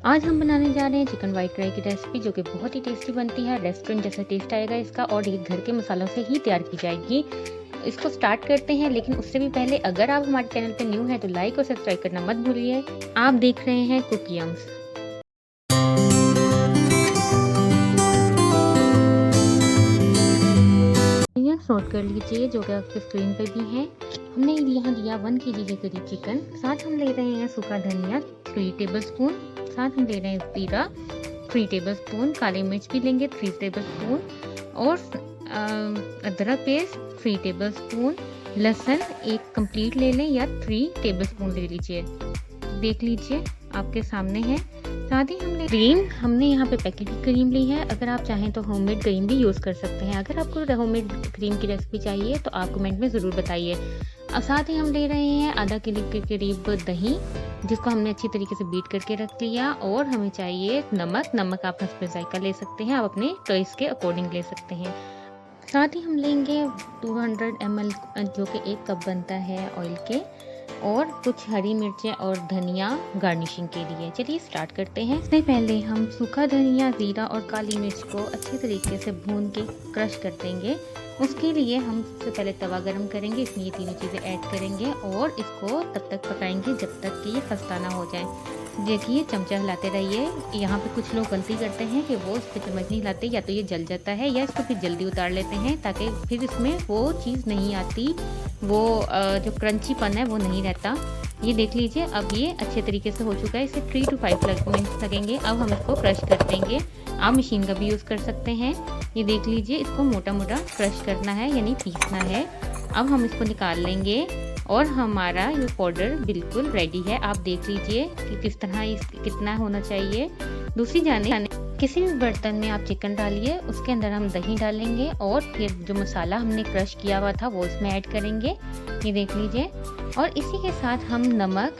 आज हम बनाने जा रहे हैं चिकन वाइट कढ़ाई की रेसिपी, जो कि बहुत ही टेस्टी बनती है। रेस्टोरेंट जैसा टेस्ट आएगा इसका और ये घर के मसालों से ही तैयार की जाएगी। इसको स्टार्ट करते हैं, लेकिन उससे भी पहले अगर आप हमारे चैनल पर न्यू हैं तो लाइक और सब्सक्राइब करना मत भूलिए। आप देख रहे हैं कुक यम्स। नोट कर लीजिए, जो कि आपके स्क्रीन पर भी है। हमने यहाँ लिया 1 kg के करीब चिकन। साथ हम ले रहे हैं सूखा धनिया 3 टेबलस्पून। साथ हम ले रहे हैं जीरा 3 टेबलस्पून। काली मिर्च भी लेंगे 3 टेबलस्पून और अदरक पेस्ट 3 टेबलस्पून। लहसुन एक कंप्लीट ले लें या 3 टेबलस्पून ले लीजिए। देख लीजिए आपके सामने है। साथ ही हमने क्रीम, हमने यहाँ पे पैकेट की क्रीम ली है। अगर आप चाहें तो होममेड क्रीम भी यूज़ कर सकते हैं। अगर आपको होममेड क्रीम की रेसिपी चाहिए तो आप कमेंट में ज़रूर बताइए। और साथ ही हम ले रहे हैं आधा किलो के करीब दही, जिसको हमने अच्छी तरीके से बीट करके रख लिया। और हमें चाहिए नमक आप हस्बे जायका ले सकते हैं, आप अपने चॉइस के अकॉर्डिंग ले सकते हैं। साथ ही हम लेंगे 200 ml, जो कि 1 कप बनता है ऑयल के, और कुछ हरी मिर्चें और धनिया गार्निशिंग के लिए। चलिए स्टार्ट करते हैं। इससे पहले हम सूखा धनिया, जीरा और काली मिर्च को अच्छे तरीके से भून के क्रश कर देंगे। उसके लिए हम सबसे पहले तवा गरम करेंगे, इसमें ये तीनों चीज़ें ऐड करेंगे और इसको तब तक पकाएंगे जब तक कि ये खस्ता ना हो जाए। देखिए चमचा हिलाते रहिए। यहाँ पे कुछ लोग गलती करते हैं कि वो इस पर चम्मच नहीं हिलाते, या तो ये जल जाता है या इसको फिर जल्दी उतार लेते हैं, ताकि फिर इसमें वो चीज़ नहीं आती, वो जो क्रंचीपन है वो नहीं रहता। ये देख लीजिए, अब ये अच्छे तरीके से हो चुका है। इसे 3 to 5 मिनट्स लगेंगे। अब हम इसको क्रश कर देंगे। आप मशीन का भी यूज़ कर सकते हैं। ये देख लीजिए, इसको मोटा मोटा क्रश करना है, यानी पीसना है। अब हम इसको निकाल लेंगे और हमारा ये पाउडर बिल्कुल रेडी है। आप देख लीजिए कि किस तरह कितना होना चाहिए। दूसरी जाने किसी भी बर्तन में आप चिकन डालिए, उसके अंदर हम दही डालेंगे और फिर जो मसाला हमने क्रश किया हुआ था वो इसमें ऐड करेंगे। ये देख लीजिए, और इसी के साथ हम नमक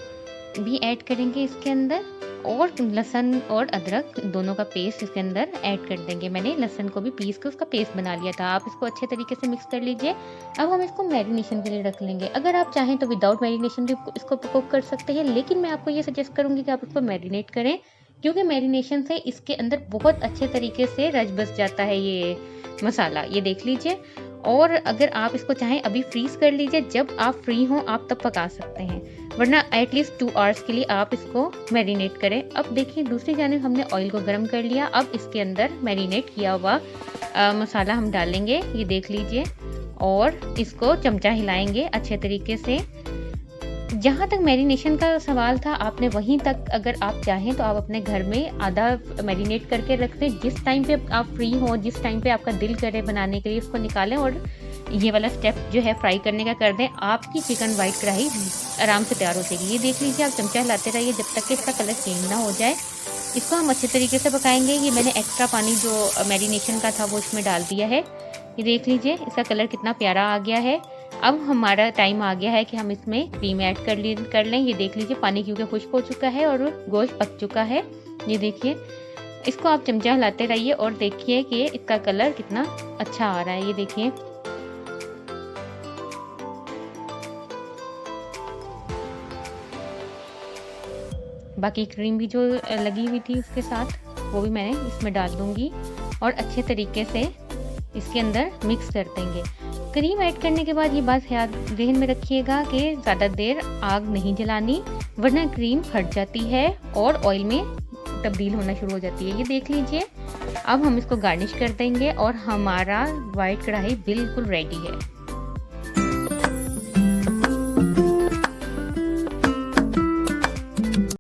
भी ऐड करेंगे इसके अंदर, और लहसुन और अदरक दोनों का पेस्ट इसके अंदर ऐड कर देंगे। मैंने लहसुन को भी पीस के उसका पेस्ट बना लिया था। आप इसको अच्छे तरीके से मिक्स कर लीजिए। अब हम इसको मैरिनेशन के लिए रख लेंगे। अगर आप चाहें तो विदाउट मैरिनेशन भी इसको कुक कर सकते हैं, लेकिन मैं आपको ये सजेस्ट करूंगी कि आप इसको मैरिनेट करें, क्योंकि मैरिनेशन से इसके अंदर बहुत अच्छे तरीके से रच बस जाता है ये मसाला। ये देख लीजिए, और अगर आप इसको चाहें अभी फ्रीज कर लीजिए, जब आप फ्री हों आप तब पका सकते हैं, वरना एटलीस्ट 2 आवर्स के लिए आप इसको मैरिनेट करें। अब देखिए दूसरी जानिब हमने ऑयल को गर्म कर लिया। अब इसके अंदर मैरिनेट किया हुआ मसाला हम डालेंगे। ये देख लीजिए, और इसको चमचा हिलाएंगे अच्छे तरीके से। जहाँ तक मैरिनेशन का सवाल था, आपने वहीं तक अगर आप चाहें तो आप अपने घर में आधा मैरिनेट करके रख दें। जिस टाइम पे आप फ्री हो, जिस टाइम पे आपका दिल करे बनाने के लिए, उसको निकालें और ये वाला स्टेप जो है फ्राई करने का कर दें। आपकी चिकन वाइट कढ़ाई आराम से तैयार हो जाएगी। ये देख लीजिए, आप चमचा हिलाते रहिए जब तक कि इसका कलर चेंज ना हो जाए। इसको हम अच्छे तरीके से पकाएंगे। ये मैंने एक्स्ट्रा पानी जो मैरिनेशन का था वो इसमें डाल दिया है। ये देख लीजिए, इसका कलर कितना प्यारा आ गया है। अब हमारा टाइम आ गया है कि हम इसमें क्रीम ऐड कर लें। ये देख लीजिए, पानी क्योंकि खुश्क हो चुका है और गोश्त पक चुका है। ये देखिए, इसको आप चमचा हिलाते रहिए और देखिए कि इसका कलर कितना अच्छा आ रहा है। ये देखिए, बाकी क्रीम भी जो लगी हुई थी उसके साथ वो भी मैंने इसमें डाल दूंगी और अच्छे तरीके से इसके अंदर मिक्स कर देंगे। क्रीम ऐड करने के बाद ये बात ध्यान में रखिएगा कि ज़्यादा देर आग नहीं जलानी, वरना क्रीम फट जाती है और ऑयल में तब्दील होना शुरू हो जाती है। ये देख लीजिए, अब हम इसको गार्निश कर देंगे और हमारा वाइट कढ़ाई बिल्कुल रेडी है।